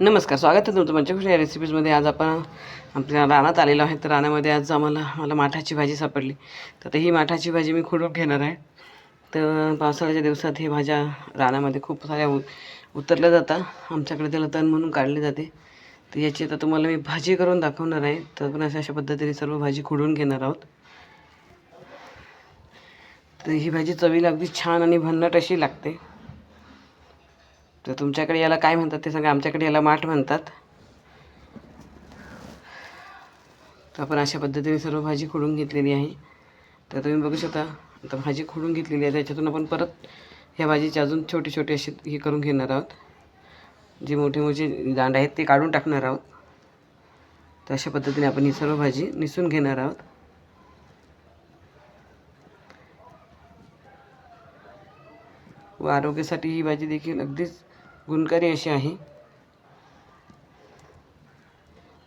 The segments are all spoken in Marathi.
नमस्कार, स्वागत आहे तुमचं पंचकृषी या रेसिपीजमध्ये. आज आपण आपल्या रानात आलेलो आहे. तर रानामध्ये आज मला माठाची भाजी सापडली. तर ही माठाची भाजी मी खुडून घेणार आहे. तर पावसाळ्याच्या दिवसात ही भाज्या रानामध्ये खूप साऱ्या उतरल्या जातात. आमच्याकडे त्याला तण म्हणून काढले जाते. तर याची आता तुम्हाला मी भाजी करून दाखवणार आहे. तर आपण अशा पद्धतीने सर्व भाजी खुडून घेणार आहोत. तर ही भाजी चवीला अगदी छान आणि भन्नाट अशी लागते. तर तुमच्याकडे याला काय म्हणतात ते सांगा. आमच्याकडे याला माठ म्हणतात. तर आपण अशा पद्धतीने सर्व भाजी खोडून घेतलेली आहे. तर तुम्ही बघू शकता आता भाजी खोडून घेतलेली आहे. त्याच्यातून आपण परत ह्या भाजीचे अजून छोटे छोटे असे हे करून घेणार आहोत. जे मोठे मोठे दांड आहेत ते काढून टाकणार आहोत. तर अशा पद्धतीने आपण ही सर्व भाजी निसून घेणार आहोत. व आरोग्यासाठी ही भाजी देखील अगदीच गुणकारी अशी आहे.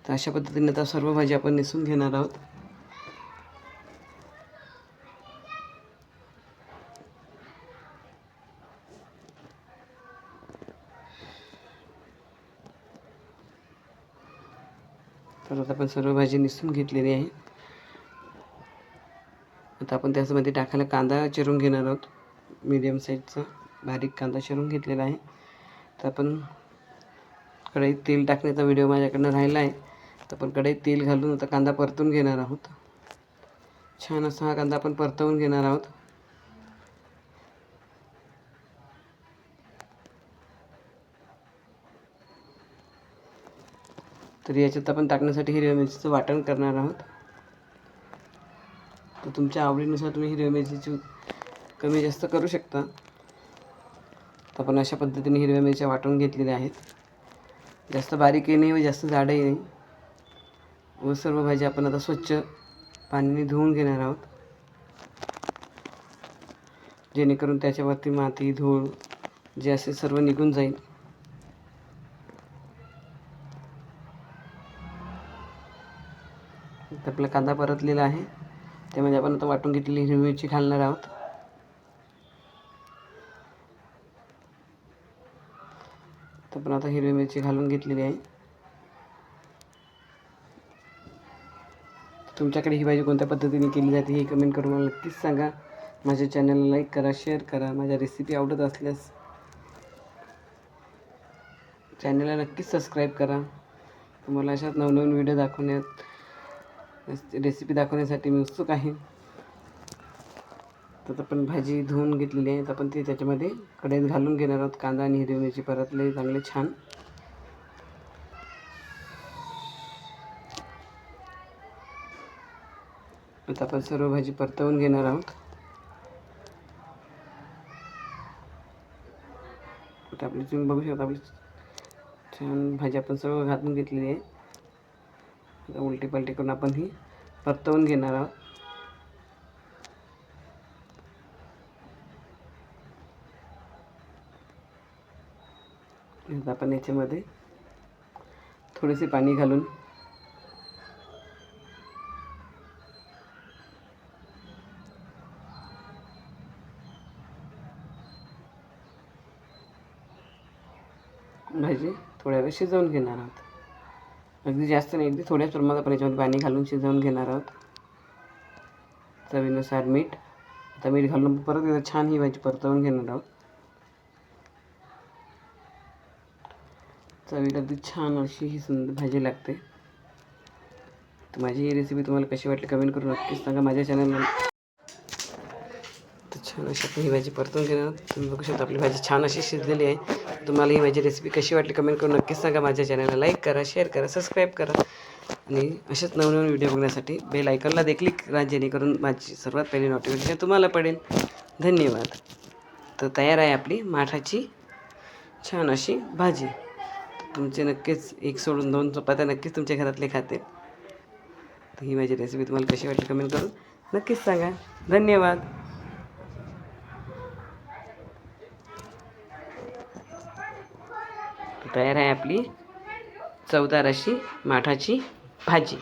तर अशा पद्धतीने आता सर्व भाजी आपण निसून घेणार आहोत. तर आता आपण सर्व भाजी निसून घेतलेली आहे. आता आपण त्याच्यामध्ये टाकायला कांदा चिरून घेणार आहोत. मीडियम साईजचा बारीक कांदा चिरून घेतलेला आहे. तर आपण कढईत तेल टाकण्याचा व्हिडिओ माझ्याकडनं राहिला आहे. तर आपण कढईत तेल घालून आता कांदा परतून घेणार आहोत. छान असा हा कांदा आपण परतवून घेणार आहोत. तर याच्यात आपण टाकण्यासाठी हिरव्या मिरचीचं वाटण करणार आहोत. तर तुमच्या आवडीनुसार तुम्ही हिरव्या मिरचीची कमी जास्त करू शकता. तर आपण अशा पद्धतीने हिरव्या मिरच्या वाटून घेतलेल्या आहेत. जास्त बारीकही नाही व जास्त जाडही नाही. व सर्व भाजी आपण आता स्वच्छ पाण्याने धुवून घेणार आहोत, जेणेकरून त्याच्यावरती माती धूळ जे असे सर्व निघून जाईल. तर आपला कांदा परतलेला आहे. त्यामध्ये आपण आता वाटून घेतलेली हिरवी मिरची घालणार आहोत. तर आपण आता हिरवी मिरची घालून घेतलेली आहे. तुमच्याकडे ही भाजी कोणत्या पद्धतीने केली जाते हे कमेंट करून मला नक्कीच सांगा. माझ्या चॅनलला लाईक करा, शेअर करा. माझ्या रेसिपी आवडत असल्यास चॅनलला नक्कीच सबस्क्राईब करा. तुम्हाला अशाच नवनवीन व्हिडिओ रेसिपी दाखवण्यासाठी मी उत्सुक आहे. तर आपण भाजी धुवून घेतलेली आहे. तर आपण ती त्याच्यामध्ये कढईत घालून घेणार आहोत. कांदा आणि हिरवी मिरची परतले चांगले छान. आता आपण सर्व भाजी परतवून घेणार आहोत. आता आपली तुम्ही बघू शकता आपली छान भाजी आपण सर्व घालून घेतलेली आहे. आता उलटी पलटी करून आपण ही परतवून घेणार आहोत. आता आपण याच्यामध्ये थोडेसे पाणी घालून भाजी थोड्या वेळ शिजवून घेणार आहोत. अगदी जास्त नाही, अगदी थोड्याच प्रमाणात आपण याच्यामध्ये पाणी घालून शिजवून घेणार आहोत. चवीनुसार मीठ. आता मीठ घालून परत एकदा छान ही भाजी परतवून घेणार आहोत. चवीला अगदी छान अशी ही सुंदर भाजी लागते. तर माझी ही रेसिपी तुम्हाला कशी वाटली कमेंट करून नक्कीच सांगा. माझ्या चॅनलला तर छान अशी आपण ही भाजी परतवून घेणार आहोत. तुम्ही बघू शकता आपली भाजी छान अशी शिजलेली आहे. तुम्हाला ही माझी रेसिपी कशी वाटली कमेंट करून नक्कीच सांगा. माझ्या चॅनलला लाईक करा, शेअर करा, सबस्क्राईब करा आणि असेच नवनवीन व्हिडिओ बघण्यासाठी बेल आयकॉनला देखील करा, जेणेकरून माझी सर्वात पहिली नोटिफिकेशन तुम्हाला पडेल. धन्यवाद. तर तयार आहे आपली माठाची छान अशी भाजी. तुमचे नक्कीच एक सोडून 2 चपात्या नक्कीच तुमच्या घरातले खातील. तर ही माझी रेसिपी तुम्हाला कशी वाटली कमेंट करून नक्कीच सांगा. धन्यवाद. तयार आहे आपली चवदार अशी माठाची भाजी.